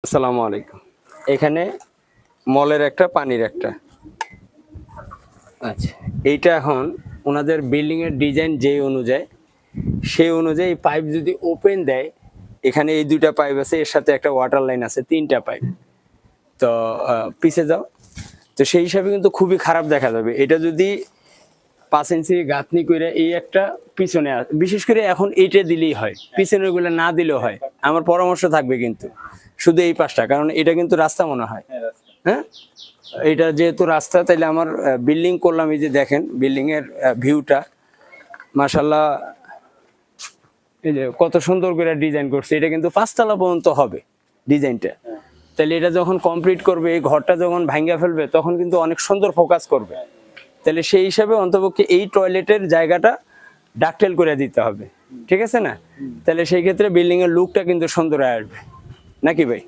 আসসালামু আলাইকুম। এখানে মলের একটা পানির একটা। আচ্ছা, এইটা এখন ওনাদের বিল্ডিং এর ডিজাইন যে অনুযায়ী সেই অনুযায়ী পাইপ যদি ওপেন দেয়, এখানে এই দুইটা পাইপ আছে, এর সাথে একটা ওয়াটার লাইন আছে, তিনটা পাইপ। তো পিছে যাও। তো সেই হিসাবে কিন্তু খুবই খারাপ দেখা যাবে। এটা যদি 5 ইঞ্চি গাঁথনি করে এই একটা পিছনে বিশেষ করে এখন এইটা দিলেই হয়, পিছনের গুলো না দিলেও হয়। আমার পরামর্শ থাকবে কিন্তু শুধু এই পাশটা, কারণ এটা কিন্তু রাস্তা মনে হয়। হ্যাঁ, এটা যেহেতু রাস্তা, তাইলে আমার বিল্ডিং করলাম, এই যে দেখেন বিল্ডিং এর ভিউটা মাশাআল্লাহ, এই যে কত সুন্দর করে ডিজাইন করছে। এটা কিন্তু 5 তলা পর্যন্ত হবে ডিজাইনটা। তাহলে এটা যখন কমপ্লিট করবে, এই ঘরটা যখন ভাঙ্গা ফেলবে, তখন কিন্তু অনেক সুন্দর ফোকাস করবে। তাহলে সেই হিসাবে অন্তপক্ষে এই টয়লেটের জায়গাটা ডাকটেল করে দিতে হবে, ঠিক আছে না? তাহলে সেই ক্ষেত্রে বিল্ডিং এর লুকটা কিন্তু সুন্দর আসবে, নাকি ভাই?